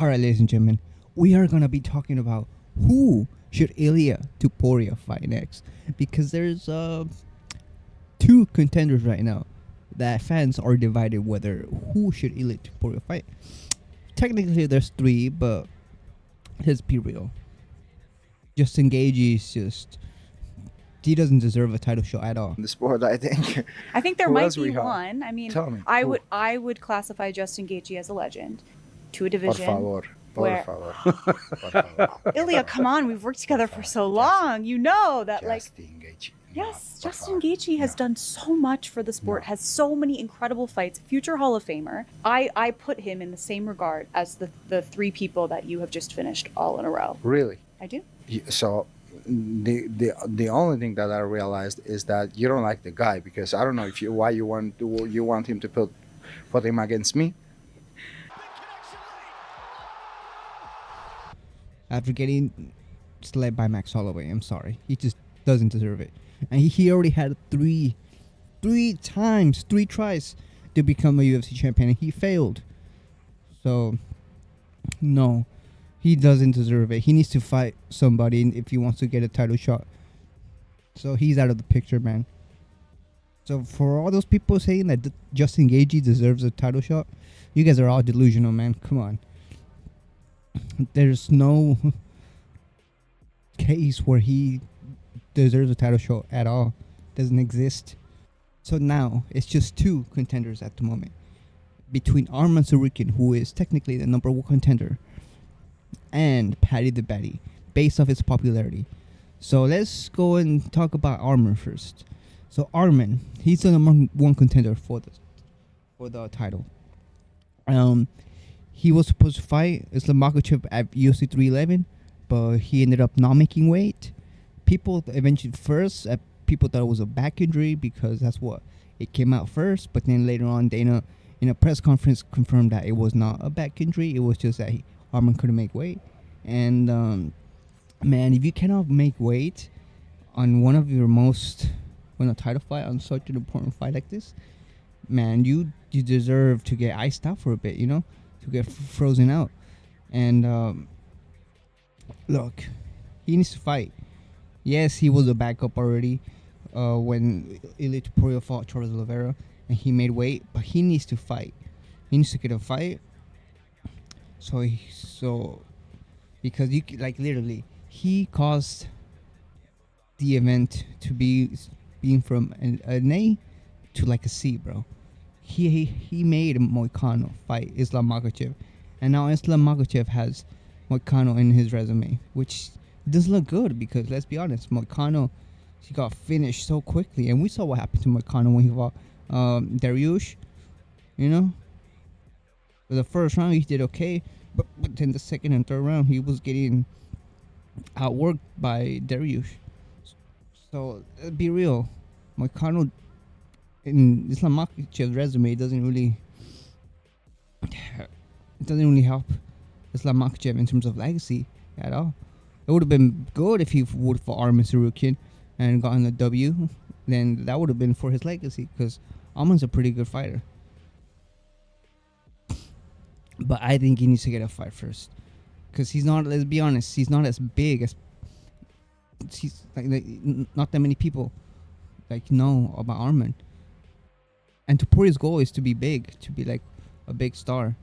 All right, ladies and gentlemen, we are gonna be talking about who should Ilia Topuria fight next, because there's two contenders right now that fans are divided whether who should Ilia Topuria fight. Technically, there's three, but let's be real. Justin Gaethje is just he doesn't deserve a title shot at all. In the sport, I think. I think there Who might else be we have? one. I mean, Tell me, I who? would classify Justin Gaethje as a legend to a Por division. favor. Por where- favor. Por favor. Ilya, come on, we've worked together for so long. You know that, like, Justin Gaethje. yes, No, por Justin favor. Gaethje has No. done so much for the sport, has so many incredible fights, future Hall of Famer. I put him in the same regard as the three people that you have just finished all in a row. Really? I do. So the only thing that I realized is that you don't like the guy, because I don't know if why you want him to put him against me. After getting slept by Max Holloway, I'm sorry, he just doesn't deserve it. And he already had three tries to become a UFC champion, and he failed. So no, he doesn't deserve it. He needs to fight somebody if he wants to get a title shot. So he's out of the picture, man. So for all those people saying that Justin Gaethje deserves a title shot, you guys are all delusional, man. Come on. There's no case where he deserves a title shot at all. Doesn't exist. So now it's just two contenders at the moment, between Arman Tsarukyan, who is technically the number one contender, and Paddy the Baddy, based off his popularity. So let's go and talk about Arman first. So Arman, he's the number one contender for the title. He was supposed to fight Islam Makhachev at UFC 311, but he ended up not making weight. People eventually people thought it was a back injury, because that's what it came out first. But then later on, Dana in a press conference confirmed that it was not a back injury. It was just that Arman couldn't make weight. And man, if you cannot make weight on one of your when a title fight, on such an important fight like this, man, you deserve to get iced out for a bit, to get frozen out. And look, he needs to fight. Yes, he was a backup already when Ilia Topuria fought Charles Oliveira, and he made weight, but he needs to fight. He needs to get a fight. So because literally, he caused the event to being from an A to like a C, bro. He made Moicano fight Islam Makhachev, and now Islam Makhachev has Moicano in his resume, which doesn't look good, because let's be honest, Moicano, he got finished so quickly, and we saw what happened to Moicano when he fought Dariush. For the first round he did okay, but then the second and third round he was getting outworked by Dariush. So be real, Moicano in Islam Makhachev's resume doesn't really help Islam Makhachev in terms of legacy at all. It would have been good if he would for Arman Tsarukyan and gotten a W. Then that would have been for his legacy, because Arman's a pretty good fighter. But I think he needs to get a fight first, because he's not. Let's be honest, he's not as big as. He's not that many people know about Arman. And Topuria's goal is to be big, to be like a big star.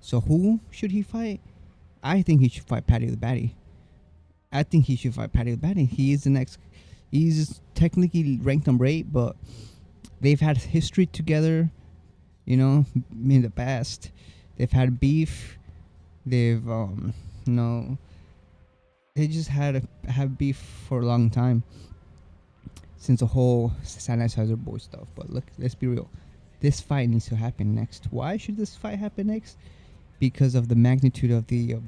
So who should he fight? I think he should fight Paddy the Baddy. He is the next. He's technically ranked number 8, but they've had history together, in the past. They've had beef. They've they just have beef for a long time, since the whole Sanitizer Boy stuff. But look, let's be real. This fight needs to happen next. Why should this fight happen next? Because of the magnitude of the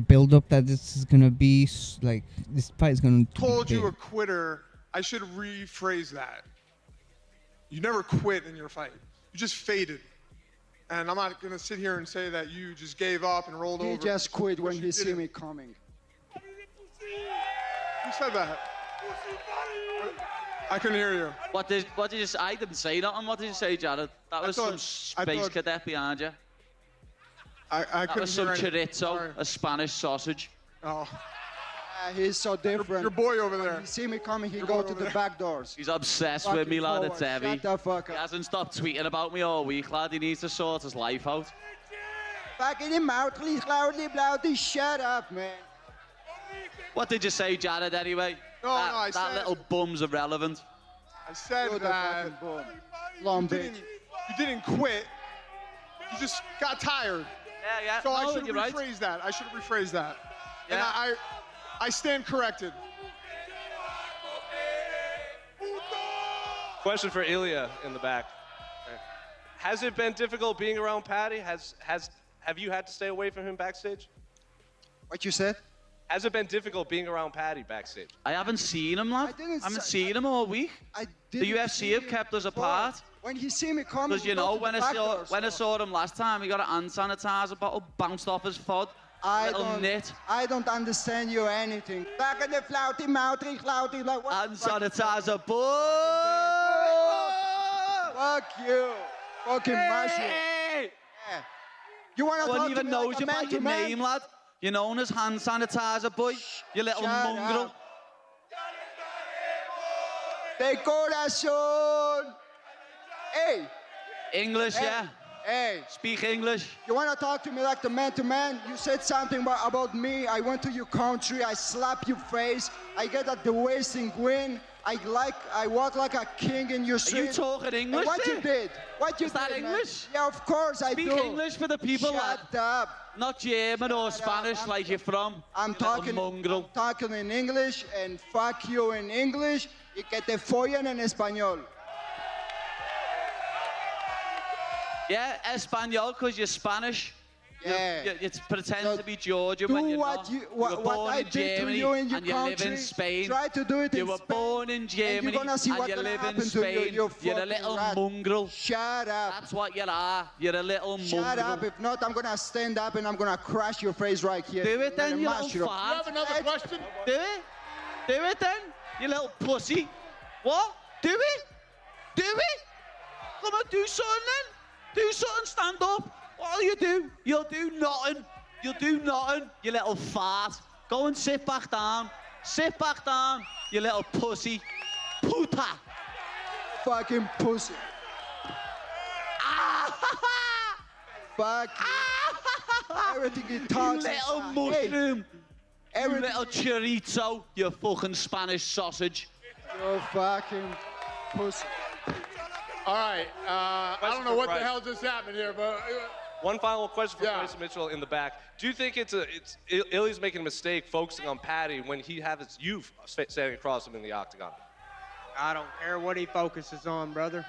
build-up that this is gonna be. Like, this fight is gonna. Told you a quitter. I should rephrase that. You never quit in your fight. You just faded. And I'm not gonna sit here and say that you just gave up and rolled over. He just quit when he see didn't. me coming. Who said that? I couldn't hear you. What did you say? I didn't say nothing. What did you say, Jared? That was some space cadet behind you. I That couldn't was some hear anything. chorizo, Sorry. a Spanish sausage. Oh, He's so different. your boy over there. When you see me coming, he Your go boy to over the there. back doors. He's obsessed with Fucking me, lad. forward. It's heavy. Shut the fuck He up. hasn't stopped tweeting about me all week, lad. He needs to sort his life out. Fucking him out, loudly, loudly. Shut up, man. What did you say, Jared, anyway? No, I that said- little bum's irrelevant. I said You're the that fucking bum. you Lump didn't, bitch. you didn't quit. You just got tired. Yeah. So I No, should you're right. rephrase that. I should rephrase that. And Yeah. I stand corrected. Question for Ilia in the back. Has it been difficult being around Patty? Have you had to stay away from him backstage? What you said? Has it been difficult being around Patty backstage? I haven't seen him, lad. I didn't haven't say- seen him all week. I The didn't UFC see have you kept us before. apart. When he see me coming, Because, he you go know, to the when back doors. I saw him last time, he got a hand sanitizer bottle bounced off his foot. Little nit. I don't understand you anything. Back in the flouty, mouthy, clouty, like what? Hand sanitizer, boy! Fuck you. Fucking mushroom. Hey! Yeah. You wanna No talk one to even me knows like you a man by to your man? name, lad. You're known as hand sanitizer, boy. You little Shut mongrel. up. De corazón. Hey, English, hey, yeah. hey. Speak English. You wanna talk to me like the man to man? You said something about me. I went to your country. I slap your face. I get at the waist and grin. I walk like a king in your Are street. you talking And English what you there? did? What you Is that did, man? English? Yeah, of course I Speak do. English for the people, lad. Shut up. Not German or Shut up. Spanish like you're from. I'm you little talking, mongrel. I'm talking in English and fuck you in English y que te follen en español. Yeah, Espanol, because you're Spanish. Yeah. You pretend So to be Georgian Do when you're what not. you were what born I in did to Germany you in your and you live country. in Spain. Try to do it You in were Spain, born in Germany and you're gonna see what's you gonna live in happen to you. Spain. You You're a fucking little rat. mongrel. Shut up. That's what you are. You're a little Shut mongrel. up. If not, I'm gonna stand up and I'm gonna crash your face right here. Do it then, you little Mushroom. fart. Another question? Do it. Do it then, you little pussy. What? Do it. Do it. Come on, do something then. Do something, stand up. What'll you do? You'll do nothing. You'll do nothing, you little fart. Go and sit back down. Sit back down, you little pussy. Puta. Fucking pussy. Fuck you. Everything he You talks. little Hey, mushroom. You everything. little chorizo, you fucking Spanish sausage. You fucking pussy. All right. I don't know for what the Bryce. hell just happened here, but One final question for Yeah. Bryce Mitchell in the back. Do you think Ilia's making a mistake focusing on Patty when he has you standing across him in the octagon? I don't care what he focuses on, brother.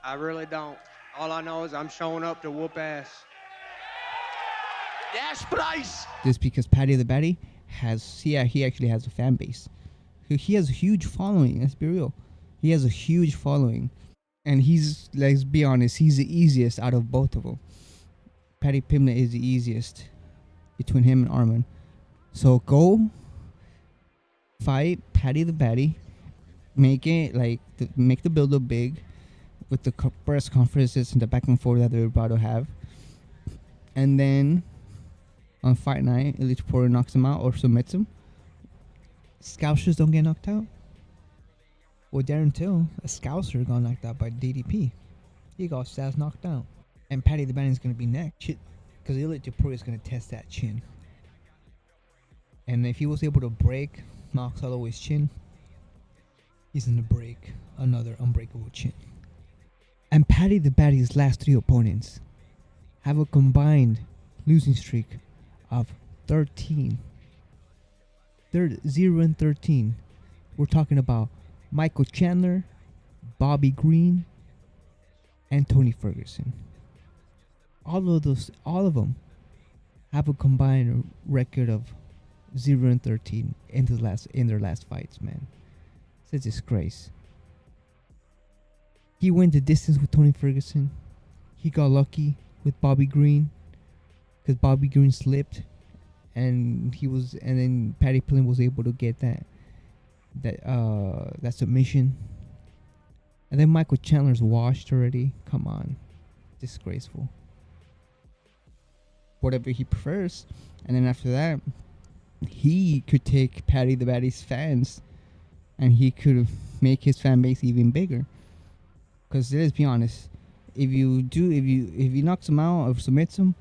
I really don't. All I know is I'm showing up to whoop ass. Yes, Bryce. Just because Paddy the Baddy he actually has a fan base. He has a huge following. Let's be real. He has a huge following, and let's be honest, he's the easiest out of both of them. Paddy Pimblett is the easiest between him and Arman. So go fight Paddy the Baddy. Make it make the build up big with the press conferences and the back and forth that they're about to have, and then on fight night, Ilia Topuria knocks him out or submits him. Scousers don't get knocked out. Well, Darren Till, a Scouser, got knocked out by DDP. He got his ass knocked out. And Paddy the Baddy is going to be next. Because Ilia Topuria is going to test that chin. And if he was able to break Max Holloway's chin, he's going to break another unbreakable chin. And Paddy the Baddy's last 3 opponents have a combined losing streak of 13. They're 0-13. We're talking about Michael Chandler, Bobby Green, and Tony Ferguson. All of them have a combined record of 0-13 in their last fights, man. It's a disgrace. He went the distance with Tony Ferguson. He got lucky with Bobby Green because Bobby Green slipped, and then Paddy Pimblett was able to get that submission. And then Michael Chandler's washed already. Come on, disgraceful. whatever he prefers, and then after that, he could take Paddy the Baddy's fans, and he could make his fan base even bigger. Because let's be honest, if you knocks him out or submits him,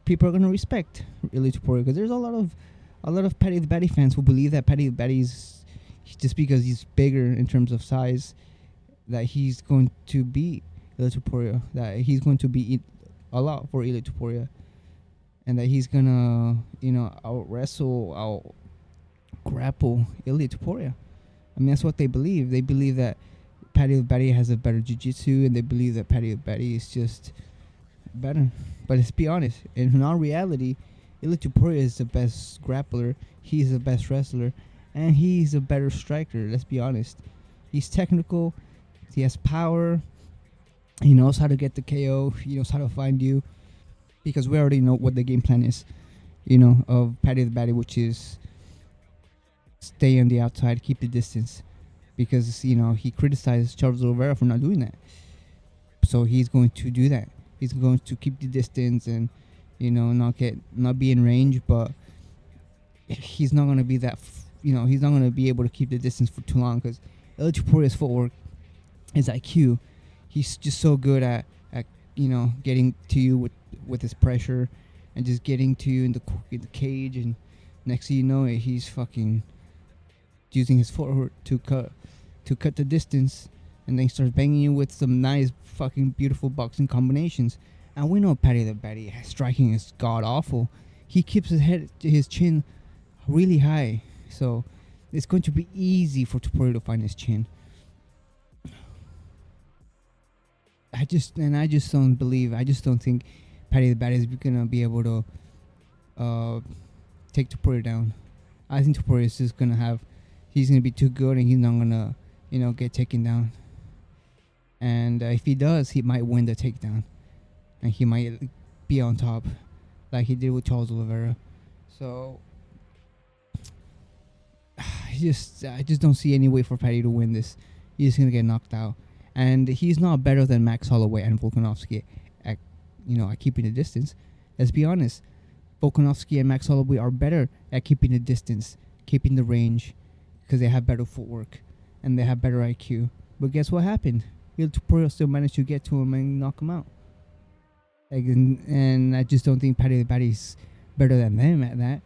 people are gonna respect Ilia Topuria. Because there's a lot of Paddy the Baddy fans who believe that Paddy the Baddy's just because he's bigger in terms of size, that he's going to beat Ilia Topuria, that he's going to beat a lot for Ilia Topuria, and that he's gonna out wrestle, out grapple Ilia Topuria. I mean, that's what they believe. They believe that Paddy the Baddy has a better jiu-jitsu, and they believe that Paddy the Baddy is just better. But let's be honest, in all reality, Ilia Topuria is the best grappler, he's the best wrestler, and he's a better striker. Let's be honest. He's technical, he has power, he knows how to get the KO, he knows how to find you. Because we already know what the game plan is, of Paddy the Baddy, which is stay on the outside, keep the distance. Because, he criticized Charles Oliveira for not doing that. So he's going to do that. He's going to keep the distance and, not be in range, but he's not going to be that, he's not going to be able to keep the distance for too long, because Ilia Topuria's footwork, his IQ, he's just so good at getting to you with his pressure, and just getting to you in the cage, and next thing you know it, he's fucking using his footwork to cut the distance, and then he starts banging you with some nice fucking beautiful boxing combinations. And we know Paddy the Baddy striking is god awful. He keeps his chin really high, so it's going to be easy for Topuria to find his chin. I just don't think Paddy the Baddy is gonna be able to take Topuria down. I think Topuria is just he's gonna be too good, and he's not gonna get taken down. And if he does, he might win the takedown, and he might be on top, like he did with Charles Oliveira. So I just don't see any way for Paddy to win this. He's gonna get knocked out, and he's not better than Max Holloway and Volkanovski at keeping the distance. Let's be honest, Volkanovski and Max Holloway are better at keeping the distance, keeping the range, because they have better footwork and they have better IQ. But guess what happened? Ilia Topuria still managed to get to him and knock him out. And I just don't think Paddy the Baddy's better than them at that.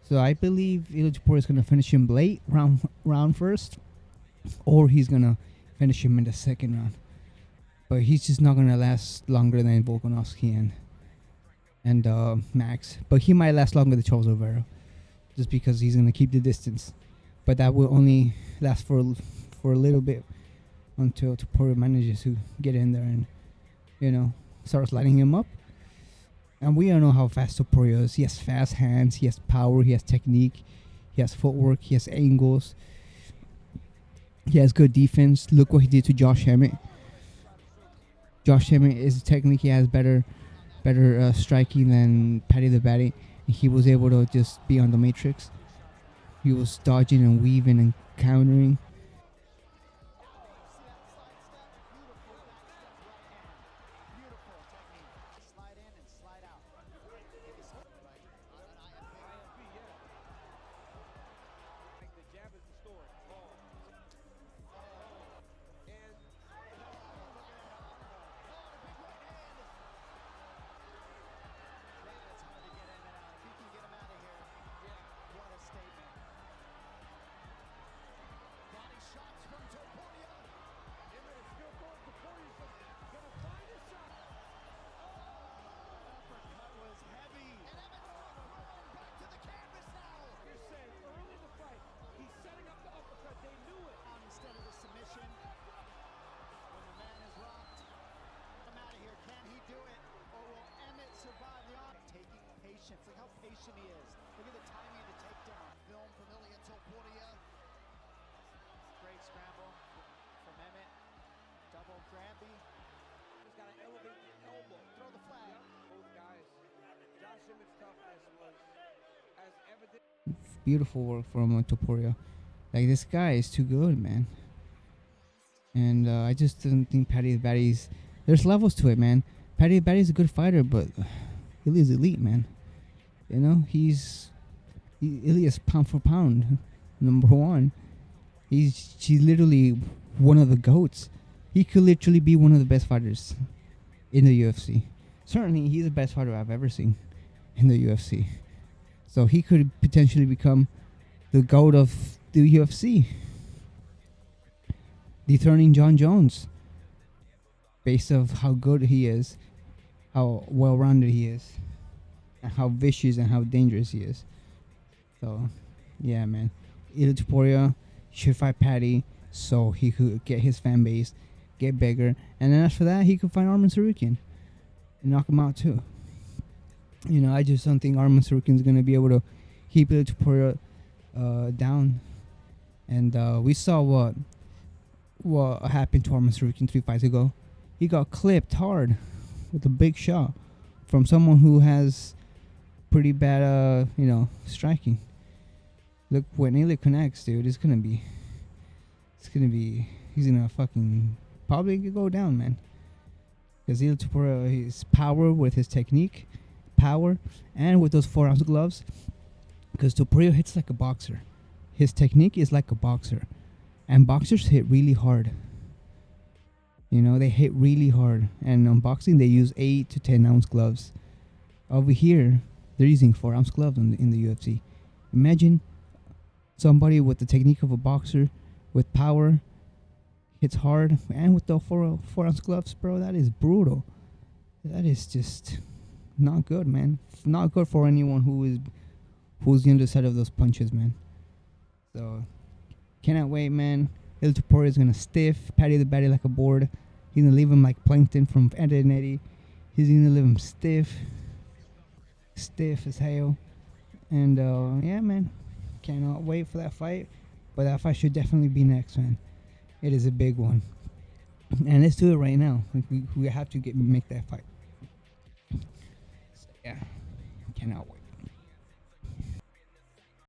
So I believe Ilia Topuria is gonna finish him late, round first, or he's gonna finish him in the second round. But he's just not gonna last longer than Volkanovski and Max. But he might last longer than Charles Oliveira, just because he's gonna keep the distance. But that will only last for a little bit, until Topuria manages to get in there and starts lighting him up. And we all know how fast Topuria is. He has fast hands, he has power, he has technique, he has footwork, he has angles, he has good defense. Look what he did to Josh Emmett. Josh Emmett is technically has better striking than Paddy the Baddy. He was able to just be on the matrix. He was dodging and weaving and countering. Look how patient he is. Look at the timing of the takedown. Film from Ilia Topuria. Great scramble from Emmett. Double grabby. He's got to elevate the elbow. Throw the flag. Both guys. Josh Emmett's toughness was as evident. Beautiful work from Topuria. Like, this guy is too good, man. And I just don't think Paddy the Baddy's... There's levels to it, man. Paddy the Baddy's a good fighter, but Ilia's elite, man. You know, Ilia's pound for pound number one. She's literally one of the goats. He could literally be one of the best fighters in the UFC. Certainly, he's the best fighter I've ever seen in the UFC. So he could potentially become the GOAT of the UFC, dethroning John Jones based of how good he is, how well-rounded he is, and how vicious and how dangerous he is. So, yeah, man. Ilia Topuria should fight Paddy so he could get his fan base, get bigger, and then after that, he could fight Arman Tsarukyan and knock him out too. You know, I just don't think Arman Tsarukyan is going to be able to keep Ilia Topuria down. And we saw what happened to Arman Tsarukyan 3 fights ago. He got clipped hard with a big shot from someone who has pretty bad, striking. Look, when Ilia connects, dude, he's gonna fucking probably go down, man. Because Ilia Topuria, his power with his technique, and with those 4-ounce gloves. Because Topuria hits like a boxer. His technique is like a boxer. And boxers hit really hard. You know, they hit really hard. And on boxing, they use 8 to 10-ounce gloves. Over here, they're using 4-ounce gloves in the UFC. Imagine somebody with the technique of a boxer, with power, hits hard, and with the 4-ounce gloves, bro. That is brutal. That is just not good, man. Not good for anyone who's the underside of those punches, man. So, cannot wait, man. Ilia Topuria is gonna stiff Paddy the Baddy like a board. He's gonna leave him like Plankton from Ed, Edd n Eddy. He's gonna leave him stiff as hell. And yeah, man, cannot wait for that fight. But that fight should definitely be next, man. It is a big one, and let's do it right now. We have to make that fight. So, yeah, cannot wait.